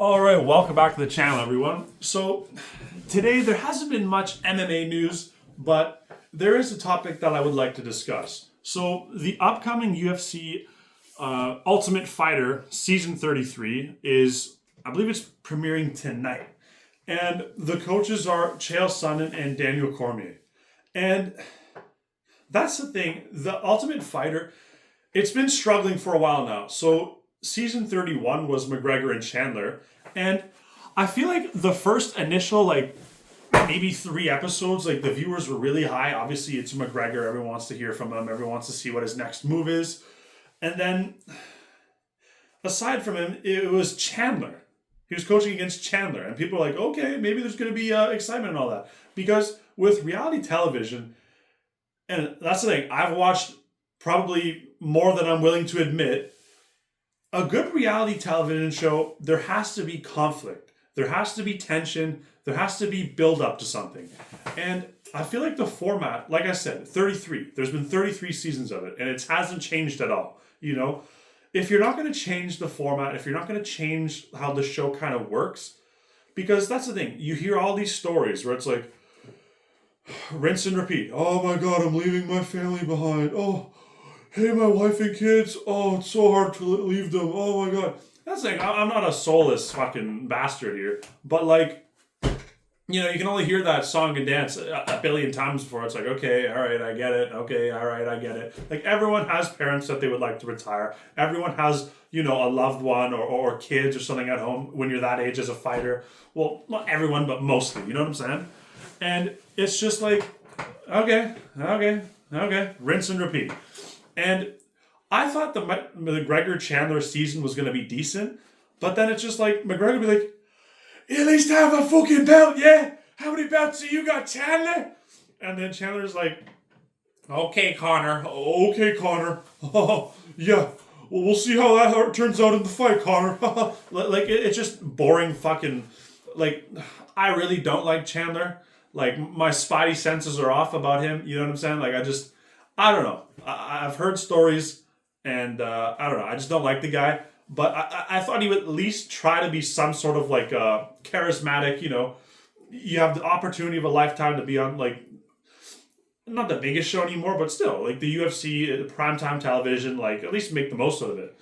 All right, welcome back to the channel, everyone. So today there hasn't been much MMA news, but there is a topic that I would like to discuss. So the upcoming UFC Ultimate Fighter Season 33 is, I believe it's premiering tonight. And the coaches are Chael Sonnen and Daniel Cormier. And that's the thing, the Ultimate Fighter, it's been struggling for a while now. So season 31 was McGregor and Chandler, and I feel like the first initial maybe 3 episodes, like the viewers were really high. Obviously it's McGregor, everyone wants to hear from him, everyone wants to see what his next move is. And then aside from him, it was Chandler. He was coaching against Chandler, and people are like, okay, maybe there's going to be excitement and all that. Because with reality television, and that's the thing, I've watched probably more than I'm willing to admit. A good reality television show, there has to be conflict. There has to be tension. There has to be build up to something. And I feel like the format, like I said, 33. There's been 33 seasons of it, and it hasn't changed at all. You know, if you're not going to change the format, if you're not going to change how the show kind of works, because that's the thing. You hear all these stories where it's like, rinse and repeat. Oh my God, I'm leaving my family behind. Oh, hey, my wife and kids, oh, it's so hard to leave them. Oh my God. That's like, I'm not a soulless fucking bastard here. But you can only hear that song and dance a billion times before it's like, okay, all right, I get it. Okay, all right, I get it. Like everyone has parents that they would like to retire. Everyone has, a loved one or kids or something at home when you're that age as a fighter. Well, not everyone, but mostly, you know what I'm saying? And it's just like, okay, rinse and repeat. And I thought the McGregor-Chandler season was going to be decent, but then it's just like, McGregor would be like, at least have a fucking belt, yeah? How many belts do you got, Chandler? And then Chandler's like, okay, Connor. Oh, yeah. Well, we'll see how that turns out in the fight, Connor. It's just boring fucking, I really don't like Chandler. Like, my spidey senses are off about him, you know what I'm saying? I don't know. I've heard stories, and I don't know. I just don't like the guy. But I thought he would at least try to be some sort of charismatic. You have the opportunity of a lifetime to be on not the biggest show anymore, but still the UFC primetime television. At least make the most out of it.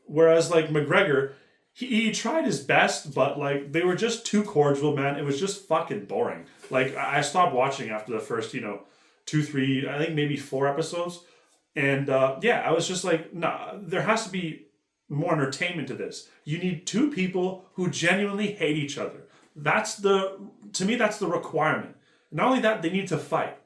Whereas McGregor, he tried his best, but they were just too cordial, man. It was just fucking boring. I stopped watching after the first 2, 3, I think maybe 4 episodes. And I was just like, nah, there has to be more entertainment to this. You need 2 people who genuinely hate each other. To me, that's the requirement. Not only that, they need to fight.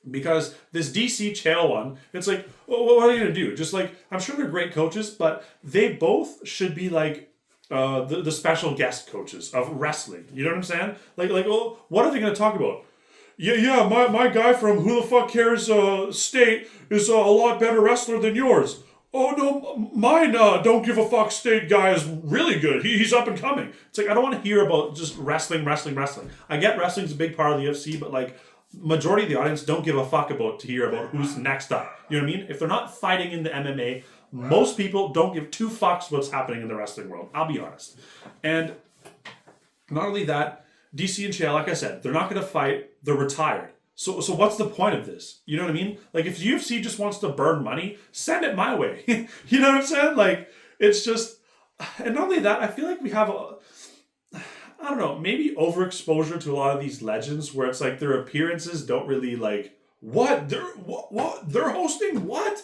Because this DC Chael one, it's like, well, what are you going to do? Just I'm sure they're great coaches, but they both should be the special guest coaches of wrestling. You know what I'm saying? Well, what are they going to talk about? Yeah, my guy from Who the Fuck Cares State is a lot better wrestler than yours. Oh no, mine don't give a fuck state guy is really good. He's up and coming. It's I don't want to hear about just wrestling. I get wrestling's a big part of the UFC, but majority of the audience don't give a fuck to hear about who's next up. You know what I mean? If they're not fighting in the MMA, most people don't give 2 fucks what's happening in the wrestling world. I'll be honest. And not only that, DC and Chael, like I said, they're not going to fight. They're retired. So what's the point of this? You know what I mean? If UFC just wants to burn money, send it my way. You know what I'm saying? It's just... And not only that, I feel we have I don't know, maybe overexposure to a lot of these legends where it's their appearances don't really what? They're hosting what?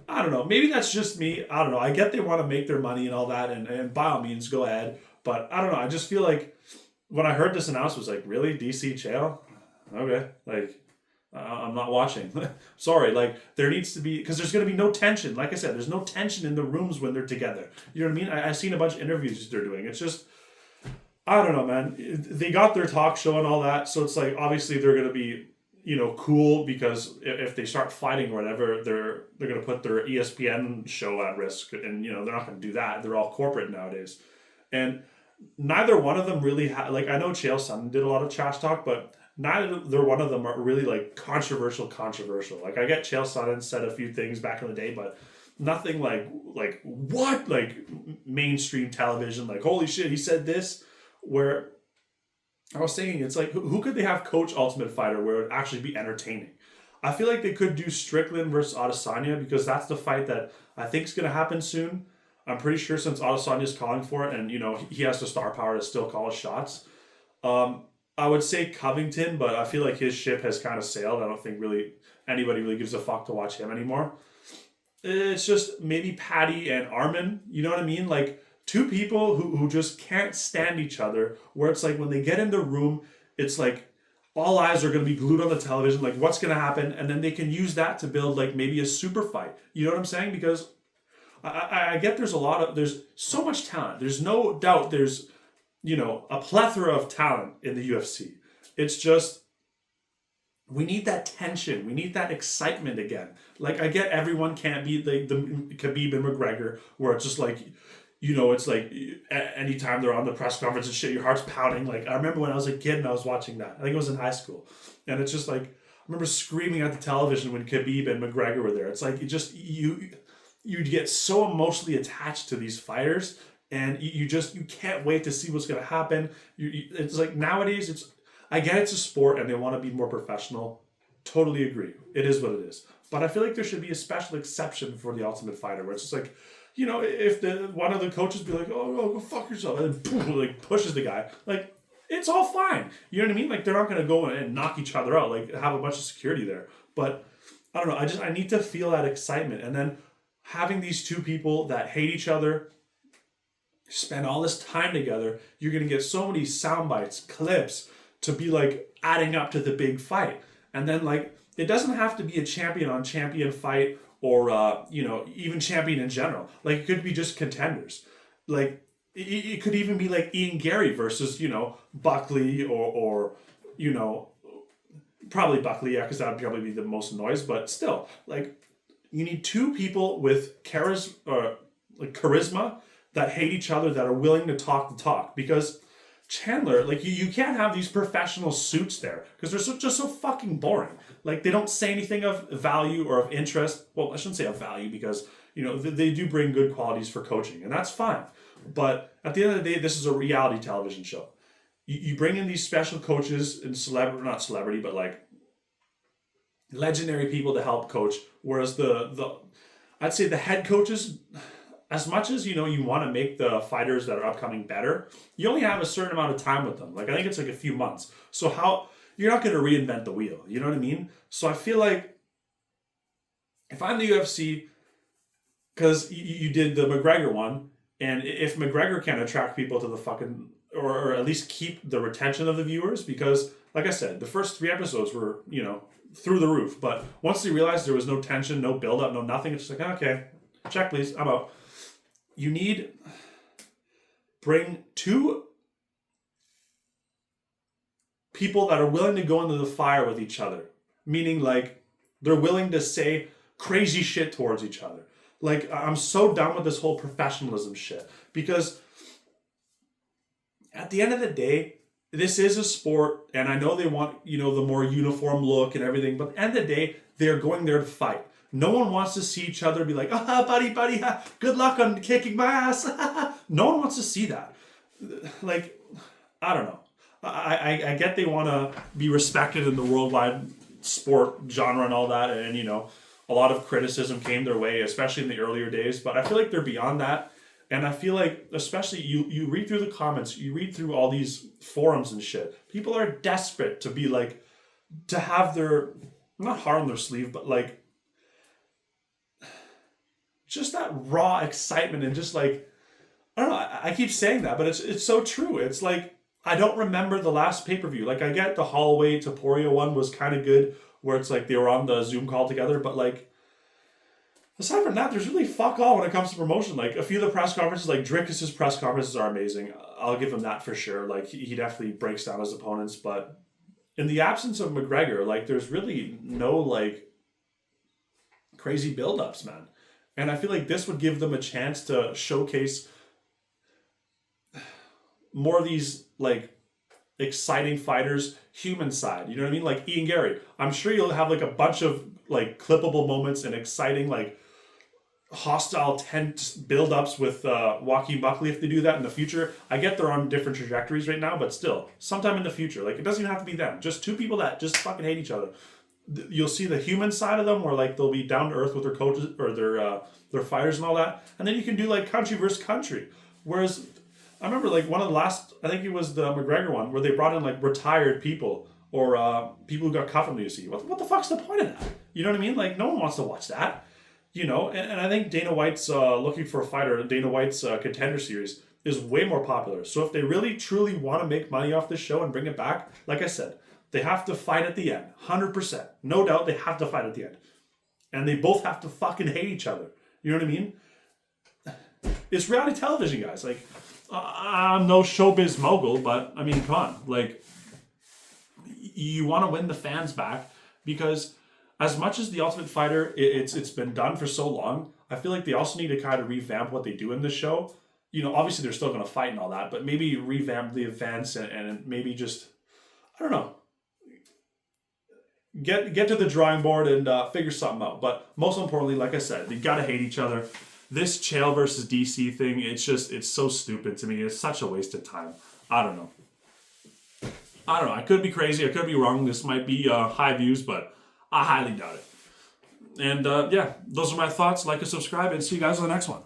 I don't know. Maybe that's just me. I don't know. I get they want to make their money and all that, and by all means, go ahead. But I don't know. I just feel when I heard this announcement, was really? DC Chael? Okay. I'm not watching. Sorry. There needs to be, because there's going to be no tension. Like I said, there's no tension in the rooms when they're together. You know what I mean? I've seen a bunch of interviews they're doing. It's just, I don't know, man. They got their talk show and all that. So it's obviously they're going to be, cool, because if they start fighting or whatever, they're going to put their ESPN show at risk. And, they're not going to do that. They're all corporate nowadays. And neither one of them really I know Chael Sonnen did a lot of trash talk, but neither one of them are really controversial. I get Chael Sonnen said a few things back in the day, but nothing like what, like mainstream television, like holy shit, he said this. Where I was saying, it's like who could they have coach Ultimate Fighter where it would actually be entertaining? I feel like they could do Strickland versus Adesanya because that's the fight that I think is going to happen soon. I'm pretty sure since Adesanya's calling for it, and he has the star power to still call his shots. I would say Covington, but I feel like his ship has kind of sailed. I don't think really anybody really gives a fuck to watch him anymore. It's just maybe Patty and Armin. You know what I mean? Like two people who just can't stand each other. Where it's like when they get in the room, it's like all eyes are going to be glued on the television. Like what's going to happen, and then they can use that to build like maybe a super fight. You know what I'm saying? Because I get there's so much talent. There's no doubt there's a plethora of talent in the UFC. It's just we need that tension. We need that excitement again. Like I get everyone can't be the Khabib and McGregor where it's just like it's like anytime they're on the press conference and shit, your heart's pounding. Like I remember when I was a kid and I was watching that. I think it was in high school, and it's just like I remember screaming at the television when Khabib and McGregor were there. It's like you get so emotionally attached to these fighters, and you can't wait to see what's going to happen. It's like nowadays I get it's a sport and they want to be more professional. Totally agree. It is what it is. But I feel like there should be a special exception for the Ultimate Fighter where it's just like, if one of the coaches be like, oh, go fuck yourself, and then like pushes the guy, like it's all fine. You know what I mean? Like they're not going to go and knock each other out, like have a bunch of security there. But I don't know. I need to feel that excitement. And then having these two people that hate each other, spend all this time together, you're going to get so many sound bites, clips, to be like adding up to the big fight. And then like it doesn't have to be a champion on champion fight or even champion in general. Like it could be just contenders. Like it could even be like Ian Gary versus Buckley or probably Buckley, yeah, because that would probably be the most noise. But still, like you need two people with charisma that hate each other, that are willing to talk the talk. Because Chandler, like you can't have these professional suits there because they're just so fucking boring. Like they don't say anything of value or of interest. Well, I shouldn't say of value because they do bring good qualities for coaching, and that's fine. But at the end of the day, this is a reality television show. You bring in these special coaches and not celebrity, but like legendary people to help coach. Whereas I'd say the head coaches, as much as you want to make the fighters that are upcoming better, you only have a certain amount of time with them. Like I think it's like a few months. So how you're not going to reinvent the wheel. You know what I mean? So I feel like if I'm the UFC, because you did the McGregor one, and if McGregor can attract people to the fucking or at least keep the retention of the viewers, because like I said, the first 3 episodes were through the roof, but once they realized there was no tension, no build up, no nothing, it's just like okay, check please, I'm out. You need bring two people that are willing to go into the fire with each other. Meaning like they're willing to say crazy shit towards each other. Like I'm so done with this whole professionalism shit. Because at the end of the day, this is a sport, and I know they want, the more uniform look and everything, but at the end of the day, they're going there to fight. No one wants to see each other be like, buddy, good luck on kicking my ass. No one wants to see that. Like, I don't know. I get they want to be respected in the worldwide sport genre and all that, and a lot of criticism came their way, especially in the earlier days, but I feel like they're beyond that. And I feel like, especially you read through the comments, you read through all these forums and shit, people are desperate to be like, to have their, not heart on their sleeve, but like, just that raw excitement and just like, I don't know, I keep saying that, but it's so true. It's like, I don't remember the last pay-per-view. Like I get the Holloway Topuria one was kind of good, where it's like they were on the Zoom call together, but like, aside from that, there's really fuck all when it comes to promotion. Like a few of the press conferences, like Dricus's press conferences are amazing. I'll give him that for sure. Like he definitely breaks down his opponents, but in the absence of McGregor, like there's really no like crazy build-ups, man. And I feel like this would give them a chance to showcase more of these like exciting fighters, human side. You know what I mean? Like Ian Gary. I'm sure you'll have like a bunch of like clippable moments and exciting like hostile tent build-ups with Joaquin Buckley if they do that in the future. I get they're on different trajectories right now, but still, sometime in the future, like it doesn't even have to be them. Just two people that just fucking hate each other. You'll see the human side of them, where like they'll be down to earth with their coaches or their fighters and all that, and then you can do like country versus country. Whereas I remember like one of the last, I think it was the McGregor one, where they brought in like retired people or people who got cut from the UFC. What the fuck's the point of that? You know what I mean? Like no one wants to watch that. You know, and I think Dana White's looking for a fighter. Dana White's contender series is way more popular. So if they really truly want to make money off this show and bring it back, like I said, they have to fight at the end, 100%. No doubt, they have to fight at the end, and they both have to fucking hate each other. You know what I mean? It's reality television, guys. Like, I'm no showbiz mogul, but I mean, come on. Like, you want to win the fans back because, as much as The Ultimate Fighter, it's been done for so long, I feel like they also need to kind of revamp what they do in this show. You know, obviously they're still going to fight and all that, but maybe revamp the events and maybe just, I don't know, get to the drawing board and figure something out. But most importantly, like I said, they got to hate each other. This Chael versus DC thing, it's so stupid to me. It's such a waste of time. I don't know. I could be crazy. I could be wrong. This might be high views, but I highly doubt it. And yeah, those are my thoughts. Like and subscribe, and see you guys on the next one.